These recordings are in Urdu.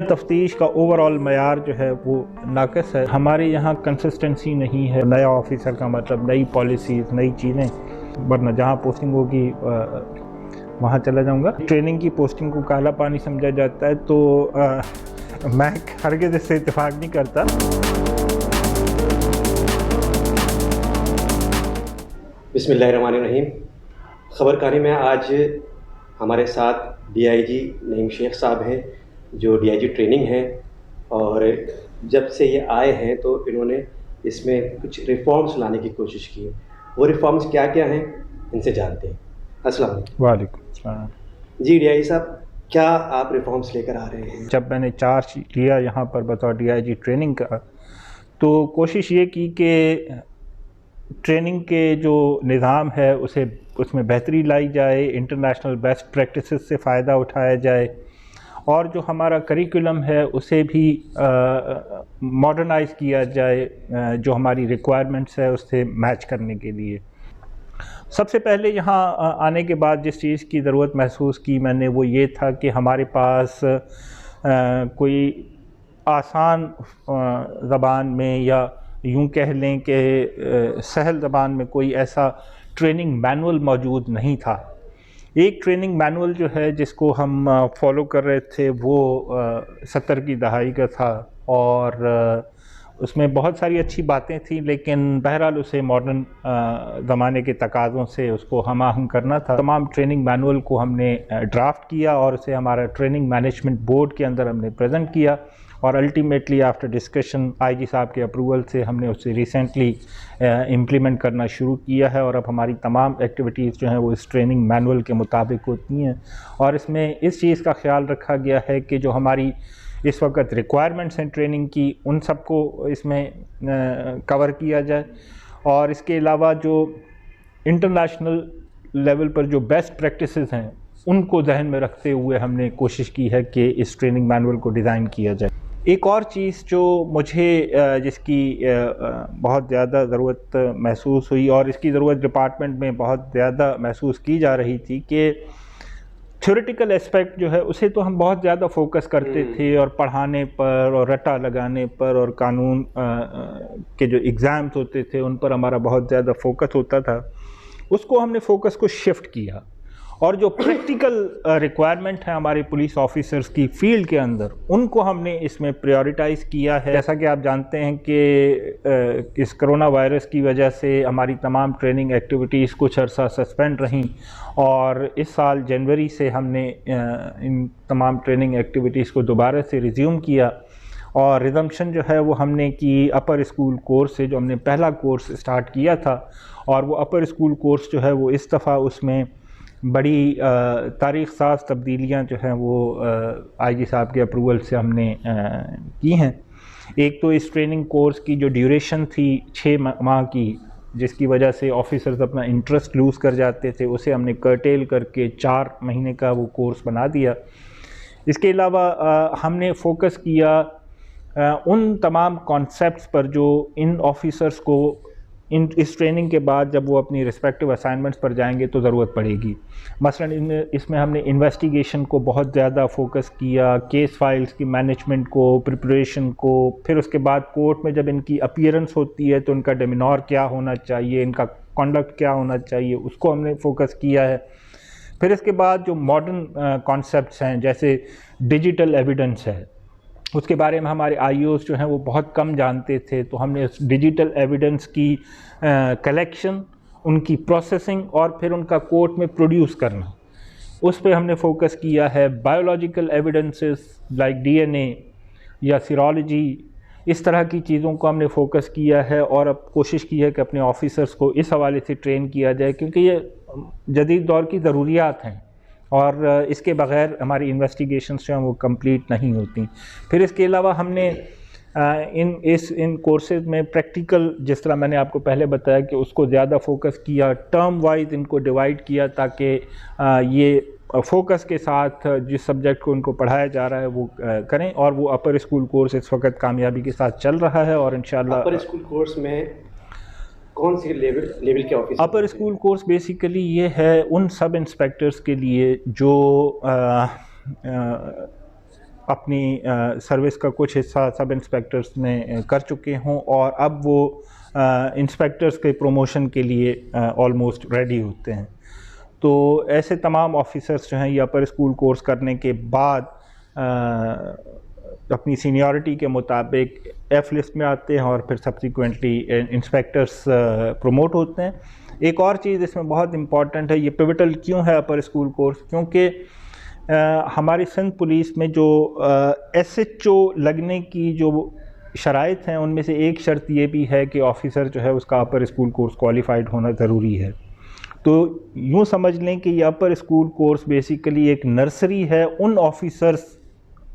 تفتیش کا اوور آل معیار جو ہے وہ ناقص ہے. ہمارے یہاں کنسسٹنسی نہیں ہے. نیا آفیسر کا مطلب نئی پالیسیز، نئی چیزیں، ورنہ جہاں پوسٹنگ ہوگی وہاں چلا جاؤں گا. ٹریننگ کی پوسٹنگ کو کالا پانی سمجھا جاتا ہے، تو میں ہرگز اس سے اتفاق نہیں کرتا. بسم اللہ الرحمن الرحیم. خبر کہانی میں آج ہمارے ساتھ ڈی آئی جی نعیم شیخ صاحب ہیں، جو ڈی آئی جی ٹریننگ ہیں، اور جب سے یہ آئے ہیں تو انہوں نے اس میں کچھ ریفارمز لانے کی کوشش کی. وہ ریفارمز کیا کیا ہیں ان سے جانتے ہیں. السلام علیکم. وعلیکم السلام. جی ڈی آئی جی صاحب، کیا آپ ریفارمز لے کر آ رہے ہیں؟ جب میں نے چارج لیا یہاں پر بطور ڈی آئی جی ٹریننگ کا، تو کوشش یہ کی کہ ٹریننگ کے جو نظام ہے اس میں بہتری لائی جائے، انٹرنیشنل بیسٹ پریکٹسز سے فائدہ اٹھایا جائے، اور جو ہمارا کریکولم ہے اسے بھی ماڈرنائز کیا جائے جو ہماری ریکوائرمنٹس ہے اس سے میچ کرنے کے لیے. سب سے پہلے یہاں آنے کے بعد جس چیز کی ضرورت محسوس کی میں نے، وہ یہ تھا کہ ہمارے پاس کوئی آسان زبان میں، یا یوں کہہ لیں کہ سہل زبان میں، کوئی ایسا ٹریننگ مینول موجود نہیں تھا. ایک ٹریننگ مینول جو ہے جس کو ہم فالو کر رہے تھے وہ 70 کی دہائی کا تھا، اور اس میں بہت ساری اچھی باتیں تھیں، لیکن بہرحال اسے ماڈرن زمانے کے تقاضوں سے اس کو ہم آہنگ کرنا تھا. تمام ٹریننگ مینول کو ہم نے ڈرافٹ کیا اور اسے ہمارا ٹریننگ مینجمنٹ بورڈ کے اندر ہم نے پریزنٹ کیا، اور الٹیمیٹلی آفٹر ڈسکشن آئی جی صاحب کے اپروول سے ہم نے اسے ریسنٹلی امپلیمنٹ کرنا شروع کیا ہے. اور اب ہماری تمام ایکٹیویٹیز جو ہیں وہ اس ٹریننگ مینول کے مطابق ہوتی ہیں، اور اس میں اس چیز کا خیال رکھا گیا ہے کہ جو ہماری اس وقت ریکوائرمنٹس ہیں ٹریننگ کی، ان سب کو اس میں کور کیا جائے. اور اس کے علاوہ جو انٹرنیشنل لیول پر جو بیسٹ پریکٹسز ہیں ان کو ذہن میں رکھتے ہوئے ہم نے کوشش کی ہے کہ اس ٹریننگ مینول کو ڈیزائن کیا جائے. ایک اور چیز جو مجھے جس کی بہت زیادہ ضرورت محسوس ہوئی، اور اس کی ضرورت ڈپارٹمنٹ میں بہت زیادہ محسوس کی جا رہی تھی، کہ تھیوریٹیکل اسپیکٹ جو ہے اسے تو ہم بہت زیادہ فوکس کرتے تھے، اور پڑھانے پر اور رٹا لگانے پر اور قانون کے جو ایگزامز ہوتے تھے ان پر ہمارا بہت زیادہ فوکس ہوتا تھا. اس کو ہم نے فوکس کو شفٹ کیا، اور جو پریکٹیکل ریکوائرمنٹ ہے ہمارے پولیس آفیسرز کی فیلڈ کے اندر، ان کو ہم نے اس میں پریورٹائز کیا ہے. جیسا کہ آپ جانتے ہیں کہ اس کرونا وائرس کی وجہ سے ہماری تمام ٹریننگ ایکٹیویٹیز کچھ عرصہ سسپینڈ رہیں، اور اس سال جنوری سے ہم نے ان تمام ٹریننگ ایکٹیویٹیز کو دوبارہ سے ریزیوم کیا. اور ریزمپشن جو ہے وہ ہم نے کی اپر اسکول کورس سے، جو ہم نے پہلا کورس اسٹارٹ کیا تھا. اور وہ اپر اسکول کورس جو ہے وہ اس دفعہ اس میں بڑی تاریخ ساز تبدیلیاں جو ہیں وہ آئی جی صاحب کے اپروول سے ہم نے کی ہیں. ایک تو اس ٹریننگ کورس کی جو ڈیوریشن تھی 6 ماہ کی، جس کی وجہ سے آفیسرز اپنا انٹرسٹ لوز کر جاتے تھے، اسے ہم نے کرٹیل کر کے 4 مہینے کا وہ کورس بنا دیا. اس کے علاوہ ہم نے فوکس کیا ان تمام کانسیپٹس پر جو ان آفیسرز کو اس ٹریننگ کے بعد جب وہ اپنی رسپیکٹیو اسائنمنٹس پر جائیں گے تو ضرورت پڑے گی. مثلا اس میں ہم نے انویسٹیگیشن کو بہت زیادہ فوکس کیا، کیس فائلز کی مینجمنٹ کو، پریپریشن کو. پھر اس کے بعد کورٹ میں جب ان کی اپیئرنس ہوتی ہے تو ان کا ڈیمینور کیا ہونا چاہیے، ان کا کنڈکٹ کیا ہونا چاہیے، اس کو ہم نے فوکس کیا ہے. پھر اس کے بعد جو ماڈرن کانسیپٹس ہیں جیسے ڈیجیٹل ایویڈنس ہے، اس کے بارے میں ہمارے آئی اوز جو ہیں وہ بہت کم جانتے تھے، تو ہم نے اس ڈیجیٹل ایویڈنس کی کلیکشن، ان کی پروسیسنگ، اور پھر ان کا کورٹ میں پروڈیوس کرنا، اس پہ ہم نے فوکس کیا ہے. Biological evidences like D N A یا سیرولوجی، اس طرح کی چیزوں کو ہم نے فوکس کیا ہے. اور اب کوشش کی ہے کہ اپنے آفیسرز کو اس حوالے سے ٹرین کیا جائے، کیونکہ یہ جدید دور کی ضروریات ہیں، اور اس کے بغیر ہماری انویسٹیگیشنز جو ہیں وہ کمپلیٹ نہیں ہوتی. پھر اس کے علاوہ ہم نے ان کورسز میں پریکٹیکل، جس طرح میں نے آپ کو پہلے بتایا کہ اس کو زیادہ فوکس کیا، ٹرم وائز ان کو ڈیوائڈ کیا، تاکہ یہ فوکس کے ساتھ جس سبجیکٹ کو ان کو پڑھایا جا رہا ہے وہ کریں. اور وہ اپر اسکول کورس اس وقت کامیابی کے ساتھ چل رہا ہے، اور انشاءاللہ اپر اسکول کورس میں کون سی لیول کے آفیسر؟ اپر اسکول کورس بیسیکلی یہ ہے ان سب انسپیکٹرز کے لیے جو اپنی سروس کا کچھ حصہ سب انسپیکٹرز میں کر چکے ہوں اور اب وہ انسپیکٹرز کے پروموشن کے لیے آلموسٹ ریڈی ہوتے ہیں. تو ایسے تمام آفیسرز جو ہیں یہ اپر اسکول کورس کرنے کے بعد اپنی سینیورٹی کے مطابق ایف لسٹ میں آتے ہیں اور پھر سبسیکوینٹلی انسپیکٹرز پروموٹ ہوتے ہیں. ایک اور چیز اس میں بہت امپورٹنٹ ہے, یہ پیوٹل کیوں ہے اپر اسکول کورس, کیونکہ ہماری سندھ پولیس میں جو ایس ایچ او لگنے کی جو شرائط ہیں ان میں سے ایک شرط یہ بھی ہے کہ آفیسر جو ہے اس کا اپر اسکول کورس کوالیفائڈ ہونا ضروری ہے. تو یوں سمجھ لیں کہ یہ اپر اسکول کورس بیسیکلی ایک نرسری ہے ان آفیسرز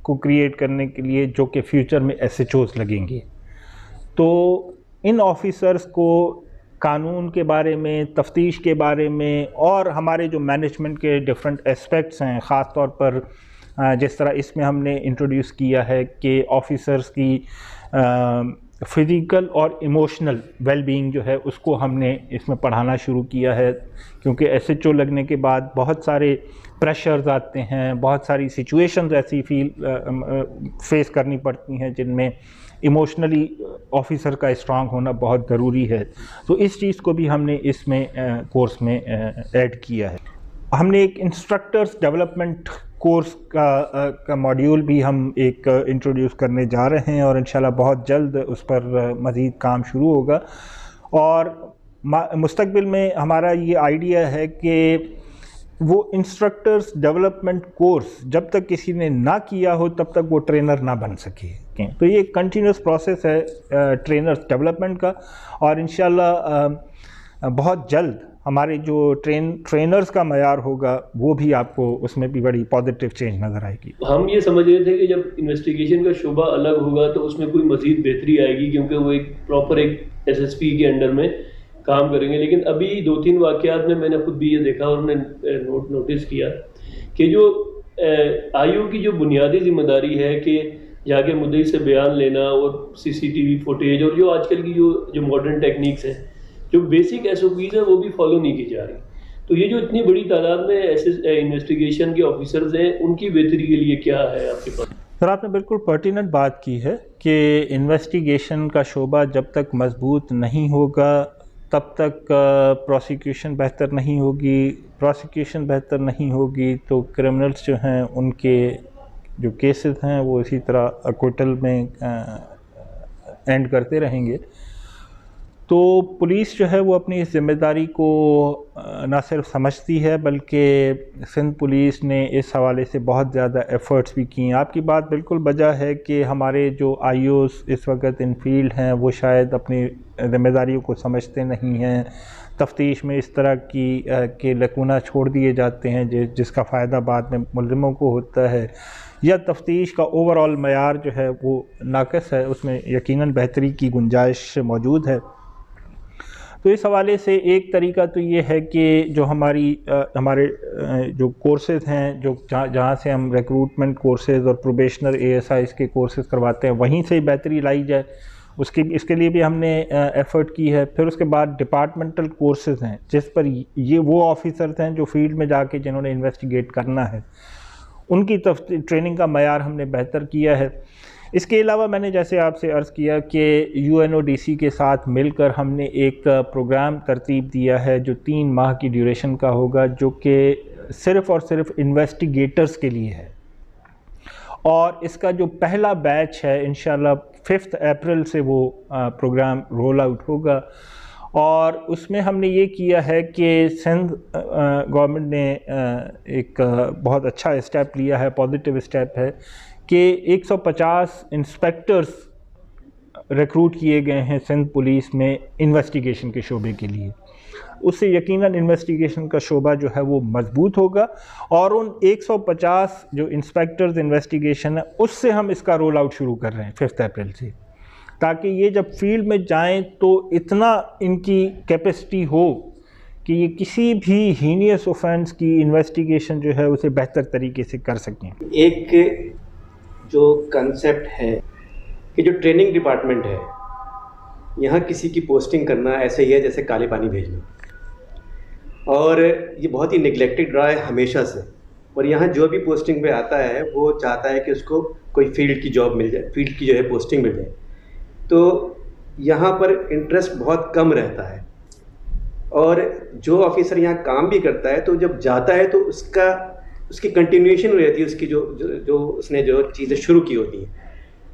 کو کریٹ کرنے کے لیے جو کہ فیوچر میں ایس ایچ اوز لگیں گے. تو ان آفیسرز کو قانون کے بارے میں, تفتیش کے بارے میں اور ہمارے جو مینجمنٹ کے ڈفرینٹ اسپیکٹس ہیں, خاص طور پر جس طرح اس میں ہم نے انٹروڈیوس کیا ہے کہ آفیسرز کی فزیکل اور ایموشنل ویل بینگ جو ہے اس کو ہم نے اس میں پڑھانا شروع کیا ہے, کیونکہ ایس ایچ او لگنے کے بعد بہت سارے پریشرز آتے ہیں, بہت ساری سچویشنز ایسی فیس کرنی پڑتی ہیں جن میں ایموشنلی آفیسر کا اسٹرانگ ہونا بہت ضروری ہے. تو اس چیز کو بھی ہم نے اس میں کورس میں ایڈ کیا ہے. ہم نے ایک انسٹرکٹرز ڈیولپمنٹ کورس کا ماڈیول بھی ہم ایک انٹروڈیوس کرنے جا رہے ہیں اور انشاءاللہ بہت جلد اس پر مزید کام شروع ہوگا. اور مستقبل میں ہمارا یہ آئیڈیا ہے کہ وہ انسٹرکٹرز ڈیولپمنٹ کورس جب تک کسی نے نہ کیا ہو تب تک وہ ٹرینر نہ بن سکے. تو یہ ایک کنٹینیوس پروسیس ہے ٹرینرز ڈیولپمنٹ کا, اور انشاءاللہ بہت جلد ہمارے جو ٹرینرز کا معیار ہوگا وہ بھی آپ کو اس میں بھی بڑی پازیٹیو چینج نظر آئے گی. ہم یہ سمجھ رہے تھے کہ جب انویسٹیگیشن کا شعبہ الگ ہوگا تو اس میں کوئی مزید بہتری آئے گی, کیونکہ وہ ایک پراپر ایک ایس ایس پی کے انڈر میں کام کریں گے. لیکن ابھی 2-3 واقعات میں نے خود بھی یہ دیکھا اور نے نوٹس کیا کہ جو آئی او کی جو بنیادی ذمہ داری ہے کہ جا کے مدعی سے بیان لینا اور سی سی ٹی وی فوٹیج اور جو آج کل کی جو ماڈرن ٹیکنیکس ہیں, جو بیسک ایس او پیز ہیں وہ بھی فالو نہیں کی جا رہی. تو یہ جو اتنی بڑی تعداد میں ایسے انویسٹیگیشن کے آفیسرز ہیں ان کی بہتری کے لیے کیا ہے آپ کے پاس؟ سر آپ نے بالکل پرٹیننٹ بات کی ہے کہ انویسٹیگیشن کا شعبہ جب تک مضبوط نہیں ہوگا تب تک پروسیکیوشن بہتر نہیں ہوگی. پروسیکیوشن بہتر نہیں ہوگی تو کرمنلز جو ہیں ان کے جو کیسز ہیں وہ اسی طرح اکوٹل میں اینڈ کرتے رہیں گے. تو پولیس جو ہے وہ اپنی اس ذمہ داری کو نہ صرف سمجھتی ہے بلکہ سندھ پولیس نے اس حوالے سے بہت زیادہ ایفرٹس بھی کی ہیں. آپ کی بات بالکل بجا ہے کہ ہمارے جو آئی اوز اس وقت ان فیلڈ ہیں وہ شاید اپنی ذمہ داریوں کو سمجھتے نہیں ہیں. تفتیش میں اس طرح کے لکونہ چھوڑ دیے جاتے ہیں جس کا فائدہ بعد میں ملزموں کو ہوتا ہے, یا تفتیش کا اوور آل معیار جو ہے وہ ناقص ہے, اس میں یقیناً بہتری کی گنجائش موجود ہے. تو اس حوالے سے ایک طریقہ تو یہ ہے کہ جو ہمارے جو کورسز ہیں جو جہاں سے ہم ریکروٹمنٹ کورسز اور پروبیشنر اے ایس آئیز کے کورسز کرواتے ہیں وہیں سے بہتری لائی جائے. اس کے لیے بھی ہم نے ایفرٹ کی ہے. پھر اس کے بعد ڈپارٹمنٹل کورسز ہیں جس پر یہ وہ آفیسرز ہیں جو فیلڈ میں جا کے جنہوں نے انویسٹیگیٹ کرنا ہے, ان کی ٹریننگ کا معیار ہم نے بہتر کیا ہے. اس کے علاوہ میں نے جیسے آپ سے عرض کیا کہ U N O D C کے ساتھ مل کر ہم نے ایک پروگرام ترتیب دیا ہے جو 3 ماہ کی ڈیوریشن کا ہوگا, جو کہ صرف اور صرف انویسٹیگیٹرز کے لیے ہے. اور اس کا جو پہلا بیچ ہے انشاءاللہ 5 اپریل سے وہ پروگرام رول آؤٹ ہوگا. اور اس میں ہم نے یہ کیا ہے کہ سندھ گورنمنٹ نے ایک بہت اچھا اسٹیپ لیا ہے, پازیٹیو اسٹیپ ہے کہ 150 انسپیکٹرز ریکروٹ کیے گئے ہیں سندھ پولیس میں انویسٹیگیشن کے شعبے کے لیے. اس سے یقیناً انویسٹیگیشن کا شعبہ جو ہے وہ مضبوط ہوگا, اور ان 150 جو انسپیکٹرز انویسٹیگیشن ہے اس سے ہم اس کا رول آؤٹ شروع کر رہے ہیں 5 اپریل سے, تاکہ یہ جب فیلڈ میں جائیں تو اتنا ان کی کیپیسٹی ہو کہ یہ کسی بھی ہینیس اوفینس کی انویسٹیگیشن جو ہے اسے بہتر طریقے سے کر سکیں. ایک جو کنسیپٹ ہے کہ جو ٹریننگ ڈپارٹمنٹ ہے یہاں کسی کی پوسٹنگ کرنا ایسے ہی ہے جیسے کالے پانی بھیجنا, اور یہ بہت ہی نگلیکٹڈ رہا ہے ہمیشہ سے. اور یہاں جو بھی پوسٹنگ پہ آتا ہے وہ چاہتا ہے کہ اس کو کوئی فیلڈ کی جاب مل جائے، فیلڈ کی جو ہے پوسٹنگ مل جائے. تو یہاں پر انٹرسٹ بہت کم رہتا ہے، اور جو آفیسر یہاں کام بھی کرتا ہے تو جب جاتا ہے تو اس کی کنٹینیوشن رہتی ہے، اس کی جو اس نے جو چیزیں شروع کی ہوتی ہیں.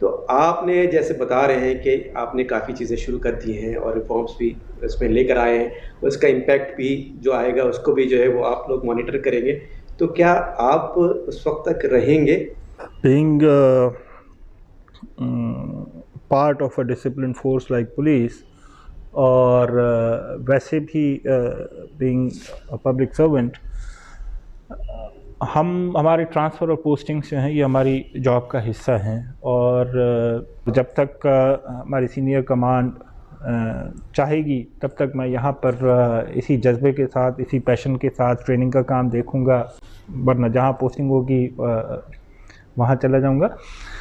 تو آپ نے جیسے بتا رہے ہیں کہ آپ نے کافی چیزیں شروع کر دی ہیں اور ریفارمس بھی اس میں لے کر آئے ہیں، اور اس کا امپیکٹ بھی جو آئے گا اس کو بھی جو ہے وہ آپ لوگ مانیٹر کریں گے. تو کیا آپ اس وقت تک رہیں گے؟ Being part of a disciplined force like police, اور ویسے بھی being a public servant، ہمارے ٹرانسفر اور پوسٹنگس جو ہیں یہ ہماری جاب کا حصہ ہیں، اور جب تک ہماری سینئر کمانڈ چاہے گی تب تک میں یہاں پر اسی جذبے کے ساتھ، اسی پیشن کے ساتھ ٹریننگ کا کام دیکھوں گا، ورنہ جہاں پوسٹنگ ہوگی وہاں چلا جاؤں گا.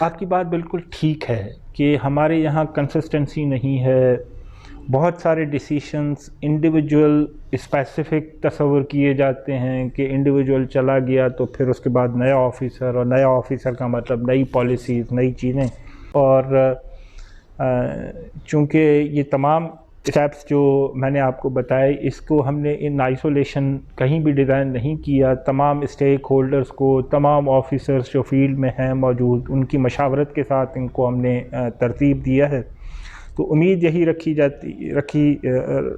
آپ کی بات بالکل ٹھیک ہے کہ ہمارے یہاں کنسسٹنسی نہیں ہے. بہت سارے ڈیسیشنز انڈیویجول اسپیسیفک تصور کیے جاتے ہیں کہ انڈیویجول چلا گیا تو پھر اس کے بعد نیا آفیسر، اور نیا آفیسر کا مطلب نئی پالیسیز، نئی چیزیں. اور چونکہ یہ تمام اسٹیپس جو میں نے آپ کو بتائے اس کو ہم نے ان آئسولیشن کہیں بھی ڈیزائن نہیں کیا. تمام اسٹیک ہولڈرز کو، تمام آفیسرز جو فیلڈ میں ہیں موجود، ان کی مشاورت کے ساتھ ان کو ہم نے ترتیب دیا ہے. تو امید یہی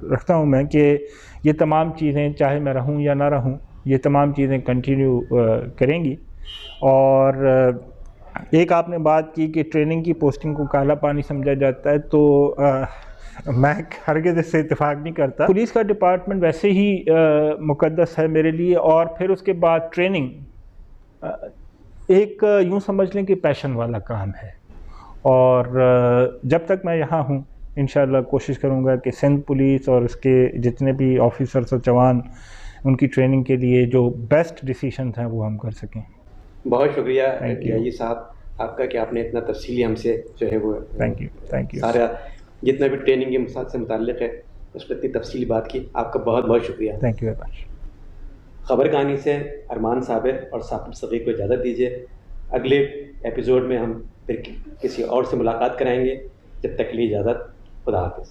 رکھتا ہوں میں کہ یہ تمام چیزیں چاہے میں رہوں یا نہ رہوں، یہ تمام چیزیں کنٹینیو کریں گی. اور ایک آپ نے بات کی کہ ٹریننگ کی پوسٹنگ کو کالا پانی سمجھا جاتا ہے، تو میں ہرگز اس سے اتفاق نہیں کرتا. پولیس کا ڈپارٹمنٹ ویسے ہی مقدس ہے میرے لیے، اور پھر اس کے بعد ٹریننگ ایک یوں سمجھ لیں کہ پیشن والا کام ہے. اور جب تک میں یہاں ہوں انشاءاللہ کوشش کروں گا کہ سندھ پولیس اور اس کے جتنے بھی آفیسرز اور جوان ان کی ٹریننگ کے لیے جو بیسٹ ڈیسیشنز ہیں وہ ہم کر سکیں. بہت شکریہ ڈی صاحب آپ کا کہ آپ نے اتنا تفصیلی ہم سے جو ہے وہ تھینک یو سارا جتنا بھی ٹریننگ کے سے متعلق ہے اس پر اتنی تفصیلی بات کی. آپ کا بہت بہت شکریہ. Thank you very much. خبر کہانی سے ارمان صابر اور ثاقب صدیق کو اجازت دیجیے. اگلے ایپیسوڈ میں ہم پھر کسی اور سے ملاقات کرائیں گے. جب تک کے لیے اجازت. خدا حافظ.